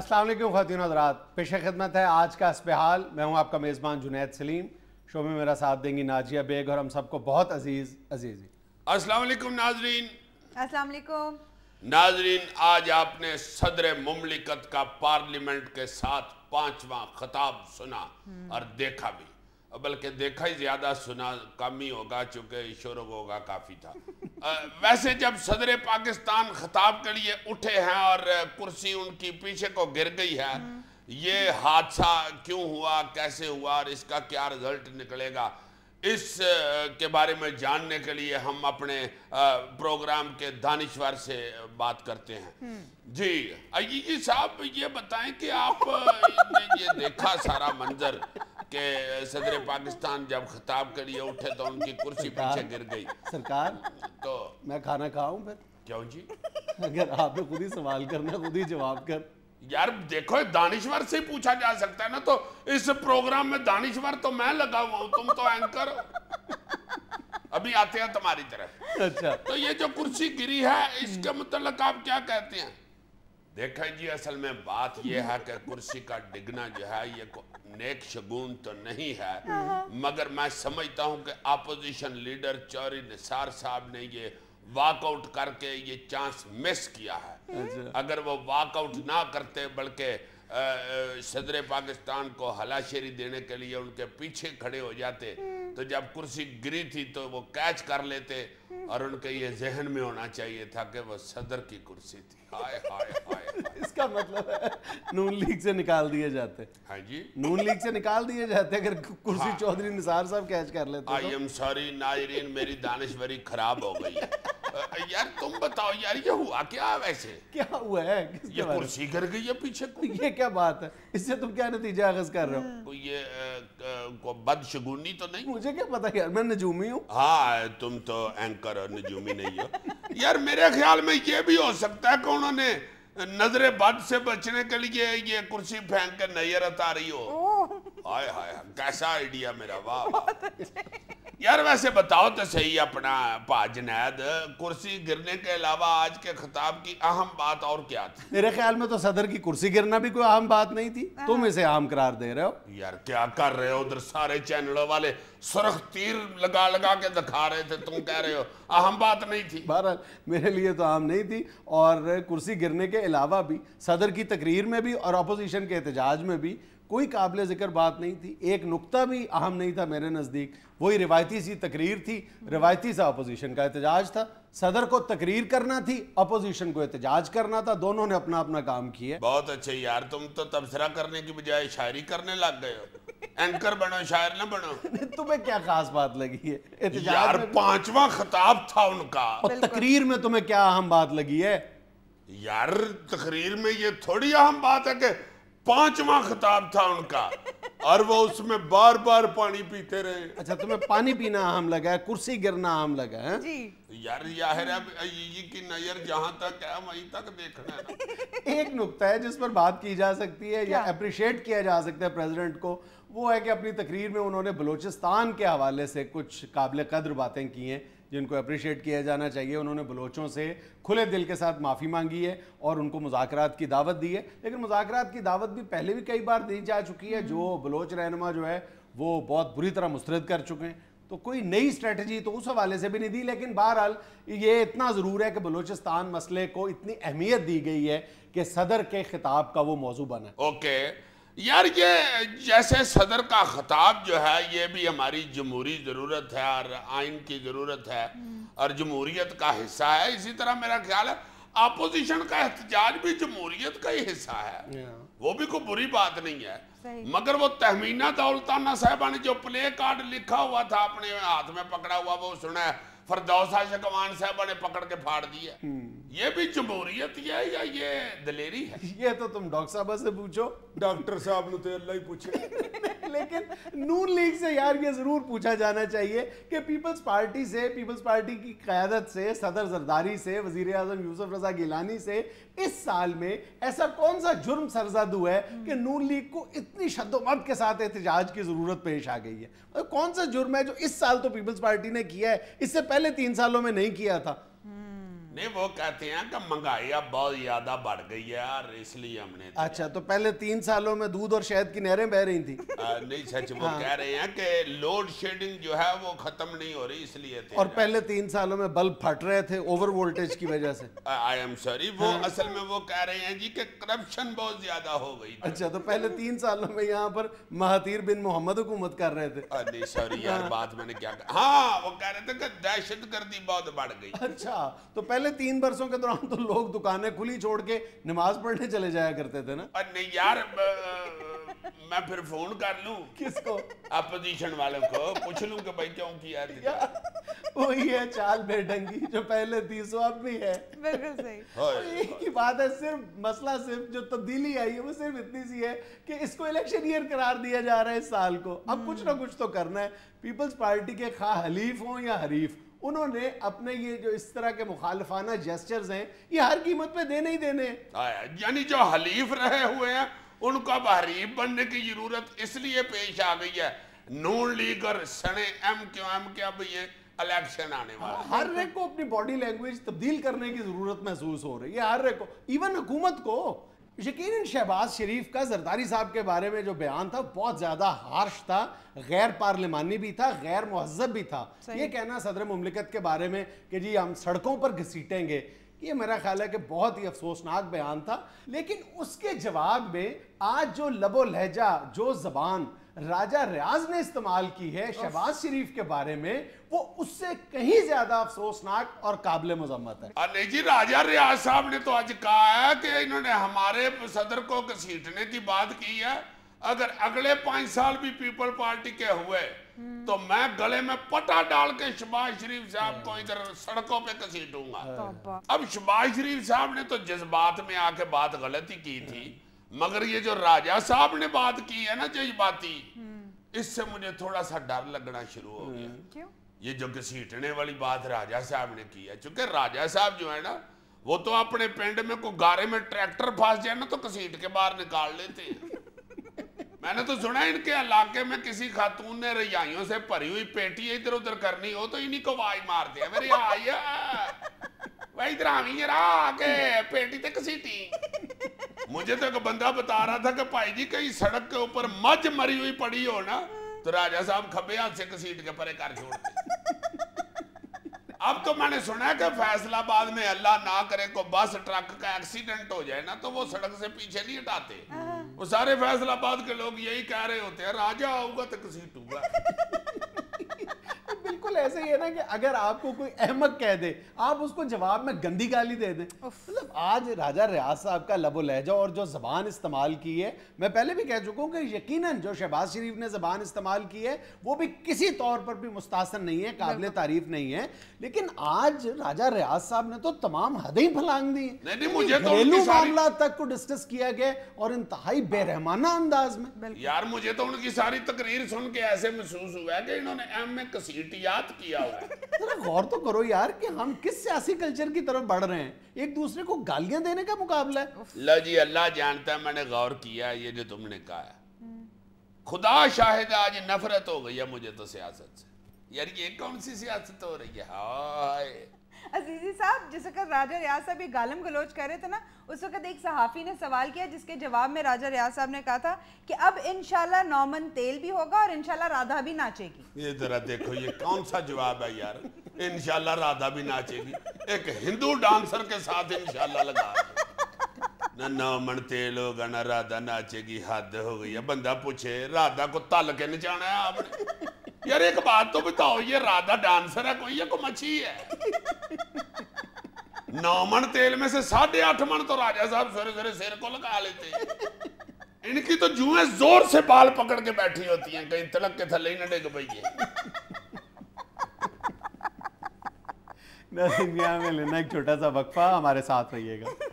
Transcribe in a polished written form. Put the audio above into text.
अस्सलाम वालेकुम ख़वातीन हज़रात, पेश खिदमत है आज का इस्तेहाल। मैं हूँ आपका मेज़बान जुनैद सलीम। शो में मेरा साथ देंगी नाजिया बेग और हम सबको बहुत अजीज़। अस्सलाम वालेकुम नाजरीन। अस्सलाम वालेकुम नाजरीन, आज आपने सदर मुमलिकत का पार्लियामेंट के साथ 5वां खिताब सुना और देखा भी, बल्कि देखा ही ज्यादा, सुना कम ही होगा चूंकि शोर होगा काफी था। वैसे जब सदर पाकिस्तान खिताब के लिए उठे हैं और कुर्सी उनकी पीछे को गिर गई है, ये हादसा क्यों हुआ, कैसे हुआ और इसका क्या रिजल्ट निकलेगा, इस के बारे में जानने के लिए हम अपने प्रोग्राम के दानिश्वर से बात करते हैं। जी अय्यी साहब, ये बताएं कि आपने ये देखा सारा मंजर कि सदर पाकिस्तान जब खिताब के लिए उठे तो उनकी कुर्सी पीछे गिर गई। सरकार, तो मैं खाना खाऊं फिर? क्यों जी? अगर आपने खुद ही सवाल करना, खुद ही जवाब कर। यार देखो, दानिश्वर से पूछा जा सकता है ना, तो इस प्रोग्राम में दानिश्वर तो मैं लगा हुआ हूं, तुम तो एंकर हो। अभी आते हैं तुम्हारी तरफ। अच्छा, तो ये जो कुर्सी गिरी है, इसके मतलब आप क्या कहते हैं? देखा जी, असल में बात यह है कि कुर्सी का डिगना जो है ये नेक शगुन तो नहीं है, मगर मैं समझता हूं कि अपोजिशन लीडर चौधरी निसार साहब ने ये वॉकआउट करके ये चांस मिस किया है। अगर वो वॉकआउट ना करते बल्कि सदर पाकिस्तान को हलाशेरी देने के लिए उनके पीछे खड़े हो जाते, तो जब कुर्सी गिरी थी तो वो कैच कर लेते और उनके ये जहन में होना चाहिए था कि वो सदर की कुर्सी थी। हाय हाय हाय। इसका मतलब है नून लीग से निकाल दिए जाते। हाँ जी, नून लीग से निकाल दिए जाते अगर कुर्सी चौधरी निसार साहब कैच कर लेते। आई एम सॉरी नाजरीन, मेरी दानिश्वरी खराब हो गई। यार तुम बताओ यार, ये हुआ क्या? वैसे क्या हुआ है? ये कुर्सी गिर गई है पीछे को। ये क्या बात है? इससे तुम क्या नतीजा अखज़ कर रहे हो? कोई ये बदशगुनी तो नहीं? मुझे क्या पता यार, मैं नजूमी हूँ। हाँ, तुम तो एंकर और नजूमी नहीं हो। यार मेरे ख्याल में ये भी हो सकता है कि उन्होंने नजरे बद से बचने के लिए ये कुर्सी फेंक के नजर उतारी हो। हाय हाय, कैसा आइडिया मेरा, वाह। यार वैसे बताओ तो सही अपना जुनैद, कुर्सी गिरने के अलावा आज के खिताब की अहम बात और क्या थी? मेरे ख्याल में तो सदर की कुर्सी गिरना भी कोई अहम बात नहीं थी। तुम इसे अहम करार दे रहे हो। यार क्या कर रहे हो? उधर सारे चैनलों वाले सुर्ख तीर लगा लगा के दिखा रहे थे, तुम कह रहे हो अहम बात नहीं थी। बहरहाल मेरे लिए तो अहम नहीं थी, और कुर्सी गिरने के अलावा भी सदर की तकरीर में भी और अपोजिशन के एहतजाज में भी कोई काबिल ज़िक्र बात नहीं थी। एक नुक्ता भी अहम नहीं था मेरे नज़दीक। वही रिवायती सी तकरीर थी, रिवायती सा अपोजिशन का एहतजाज था। सदर को तकरीर करना थी, अपोजिशन को एहतजाज करना था। दोनों ने अपना अपना काम किया। बहुत अच्छे यार, तुम तो तबसरा करने की बजाय शायरी करने लग गए हो। एंकर बनो, शायर ना बनो। तुम्हें क्या खास बात लगी है? यार 5वां खिताब था उनका, और तकरीर में तुम्हें क्या अहम बात लगी है? यार तकरीर में ये थोड़ी अहम बात है कि 5वां खिताब था उनका और वो उसमें बार बार पानी पीते रहे। अच्छा, तुम्हें पानी पीना अहम लगा है, कुर्सी गिरना अहम लगा है? जी। यार यार की नजर जहां तक है वहीं तक देखना है ना। एक नुक्ता है जिस पर बात की जा सकती है या अप्रिशिएट किया जा सकता है प्रेसिडेंट को, वो है कि अपनी तकरीर में उन्होंने बलूचिस्तान के हवाले से कुछ काबिल कद्र बातें की हैं जिनको अप्रिशिएट किया जाना चाहिए। उन्होंने बलोचों से खुले दिल के साथ माफ़ी मांगी है और उनको मुज़ाकरात की दावत दी है, लेकिन मुज़ाकरात की दावत भी पहले भी कई बार दी जा चुकी है। जो बलोच रहनुमा जो है वो बहुत बुरी तरह मुस्तरद कर चुके हैं, तो कोई नई स्ट्रेटजी तो उस हवाले से भी नहीं दी। लेकिन बहरहाल ये इतना ज़रूर है कि बलूचिस्तान मसले को इतनी अहमियत दी गई है कि सदर के खिताब का वो मौजू बना। ओके यार, ये जैसे सदर का खिताब जो है ये भी हमारी जमहूरी ज़रूरत है और आइन की ज़रूरत है और जमहूरियत का हिस्सा है। इसी तरह मेरा ख्याल है अपोजिशन का एहतजाज भी जमहूरियत का ही हिस्सा है। वो भी कोई बुरी बात नहीं है, मगर वो तहमीना दौलताना साहबा ने जो प्ले कार्ड लिखा हुआ था अपने हाथ में पकड़ा हुआ, वो सुना है फरदौसा शकवान साहबा ने पकड़ के फाड़ दिया। ये भी जमहूरियत ही है या ये दलेरी है? ये तो तुम डॉक्टर साहब से पूछो। डॉक्टर साहब ने तो अल्लाह ही पूछे। लेकिन नून लीग से यार ये जरूर पूछा जाना चाहिए कि पीपल्स पार्टी से, पीपल्स पार्टी की क़यादत से, सदर जरदारी से, वजीर आज़म यूसुफ रज़ा गिलानी से इस साल में ऐसा कौन सा जुर्म सरजद हुआ है कि नून लीग को इतनी शद्दोमत के साथ एहतजाज की जरूरत पेश आ गई है? मतलब कौन सा जुर्म है जो इस साल तो पीपल्स पार्टी ने किया है, इससे पहले 3 सालों में नहीं किया था? نہیں وہ کہتے ہیں کہ مہنگائی اب بہت زیادہ بڑھ گئی ہے اور اس لیے ہم نے اچھا تو پہلے 3 سالوں میں دودھ اور شہد کی نہریں بہ رہی تھیں نہیں سچ وہ کہہ رہے ہیں کہ لوڈ شیڈنگ جو ہے وہ ختم نہیں ہو رہی اس لیے اور پہلے 3 سالوں میں بلب پھٹ رہے تھے اوور وولٹیج کی وجہ سے آئی ایم سوری وہ اصل میں وہ کہہ رہے ہیں جی کہ کرپشن بہت زیادہ ہو گئی. اچھا تو پہلے 3 سالوں میں یہاں پر مہاتیر بن محمد حکومت کر رہے تھے. نہیں سوری یار بات میں نے کیا کہا, ہاں وہ کہہ رہے تھے کہ دہشت گردی بہت بڑھ گئی. اچھا تو پہلے 3 برسوں کے دوران تو لوگ دکانیں کھلی چھوڑ کے نماز پڑھنے چلے جایا کرتے تھے نا. نہیں یار میں پھر فون کر لوں کس کو؟ اپوزیشن والوں کو پوچھ لوں کہ بھائی کیوں کیا وہی ہے چال بے ڈنگی جو پہلے تھی سو اب بھی ہے. بالکل صحیح. ایک ہی بات ہے, صرف مسئلہ صرف جو تبدیلی آئی ہے وہ صرف اتنی سی ہے کہ اس کو الیکشن ایئر قرار دیا جا رہا ہے اس سال کو. اب کچھ نہ کچھ تو کرنا ہے. پیپلز پارٹی کے خواہ حلیف ہوں یا حریف, انہوں نے اپنے یہ جو اس طرح کے مخالفانہ جیسچرز ہیں یہ ہر قیمت پہ دینے ہی دینے. یعنی جو حلیف رہے ہوئے ہیں ان کو اب حریف بننے کی ضرورت اس لیے پیش آ گئی ہے. نون لیگ اور سنے ایم کیو ایم کے اب یہ الیکشن آنے والا ہے. ہر ایک کو اپنی باڈی لینگویج تبدیل کرنے کی ضرورت محسوس ہو رہی ہے, ہر ایک کو, ایون حکومت کو. یقیناً شہباز شریف کا زرداری صاحب کے بارے میں جو بیان تھا بہت زیادہ ہارش تھا, غیر پارلیمانی بھی تھا, غیر مہذب بھی تھا. یہ کہنا صدر مملکت کے بارے میں کہ جی ہم سڑکوں پر گھسیٹیں گے, یہ میرا خیال ہے کہ بہت ہی افسوسناک بیان تھا. لیکن اس کے جواب میں آج جو لب و لہجہ, جو زبان راجہ ریاض نے استعمال کی ہے شہباز شریف کے بارے میں, وہ اس سے کہیں زیادہ افسوسناک اور قابل مذمت ہے. نہیں جی, راجہ ریاض صاحب نے تو آج کہا ہے کہ انہوں نے ہمارے صدر کو گھسیٹنے کی بات کی ہے. اگر اگلے 5 سال بھی پیپل پارٹی کے ہوئے تو میں گلے میں پٹا ڈال کے شہباز شریف صاحب کو ادھر سڑکوں پہ گھسیٹوں گا. اب شہباز شریف صاحب نے تو جذبات میں آ کے بات غلطی کی تھی, مگر یہ جو راجہ صاحب نے بات کی ہے نا جذباتی, اس سے مجھے تھوڑا سا ڈر لگنا شروع ہو گیا. کیوں؟ یہ جو گھسیٹنے والی بات راجہ صاحب نے کی ہے, چونکہ راجہ صاحب جو ہے نا وہ تو اپنے پنڈ میں کوئی گارے میں ٹریکٹر پھنس جائے نا تو گھسیٹ کے باہر نکال لیتے ہیں. میں نے تو سنا ان کے علاقے میں کسی خاتون نے رجائیوں سے بھری ہوئی پیٹی ادھر ادھر کرنی ہو تو انہی کو آواز مارتے ہیں, میری آئیے بھائی ادھر آویں ذرا آکے پیٹی تے گھسیٹی. مجھے تو ایک بندہ بتا رہا تھا کہ بھائی جی کہیں سڑک کے اوپر مجھ مری ہوئی پڑی ہو نا تو راجہ صاحب کھبے ہاتھ سے گھسیٹ کے پرے کر چھوڑتے. اب تو میں نے سنا ہے کہ فیصل آباد میں اللہ نہ کرے کو بس ٹرک کا ایکسیڈنٹ ہو جائے نا تو وہ سڑک سے پیچھے نہیں ہٹاتے. وہ سارے فیصل آباد کے لوگ یہی کہہ رہے ہوتے ہیں راجہ آؤں گا تو گھسیٹوں گا. بالکل ایسے ہی ہے نا کہ اگر آپ کو کوئی احمق کہہ دے آپ اس کو جواب میں گندی گالی دے دیں. مطلب آج راجہ ریاض صاحب کا لب و لہجہ اور جو زبان استعمال کی ہے, میں پہلے بھی کہہ چکا ہوں کہ یقیناً جو شہباز شریف نے زبان استعمال کی ہے وہ بھی کسی طور پر بھی مستحسن نہیں ہے, قابل تعریف نہیں ہے. لیکن آج راجہ ریاض صاحب نے تو تمام حدیں پھلانگ دی. گھریلو معاملات تک کو ڈسکس کیا گیا اور انتہائی بے رحمانہ انداز میں. یار مجھے تو ان کی ساری تقریر سن کے ایسے محسوس ہوا ہے کہ انہوں نے ایم میں کسیٹیات کیا ہوا ہے. ذرا غور تو کرو یار کہ ہم کس سیاسی کلچر کی طرف بڑھ رہے ہیں, ایک دوسرے کو گالیاں دینے کا مقابلہ ہے. اللہ جی اللہ جانتا ہے میں نے غور کیا ہے یہ جو تم نے کہا ہے. خدا شاہد آج نفرت ہو گئی ہے مجھے تو سیاست سے. یار یہ کون سی سیاست ہو رہی ہے. ہائے عزیزی صاحب, جس وقت راجہ ریاض صاحب یہ گالم گلوچ کر رہے تھے نا, اس وقت ایک صحافی نے سوال کیا جس کے جواب میں راجہ ریاض صاحب نے کہا تھا کہ اب انشاءاللہ نومن تیل بھی ہوگا اور انشاءاللہ رادھا بھی ناچے گی. یہ ذرا دیکھو یہ کون سا جواب ہے یار, انشاءاللہ رادھا بھی ناچے گی. ایک ہندو ڈانسر کے ساتھ انشاءاللہ لگا نہ نومن تیل ہوگا نہ رادھا ناچے گی. حد ہو گئی ہے. بندہ پوچھے رادھا کو تل کے نچانا ہے آپ نے. یار ایک بات تو بتاؤ, یہ رادھا ڈانسر ہے کوئی یا کوئی مچھی ہے؟ 9 من تیل میں سے 8.5 من تو راجہ صاحب سورے سورے سیر کو لگا لیتے ہیں. ان کی تو جوئیں زور سے بال پکڑ کے بیٹھی ہوتی ہیں کہیں تلک کے تھلے ہی نہ ڈگ پئیے. ناظرین میں لینا ایک چھوٹا سا وقفہ, ہمارے ساتھ رہیے گا.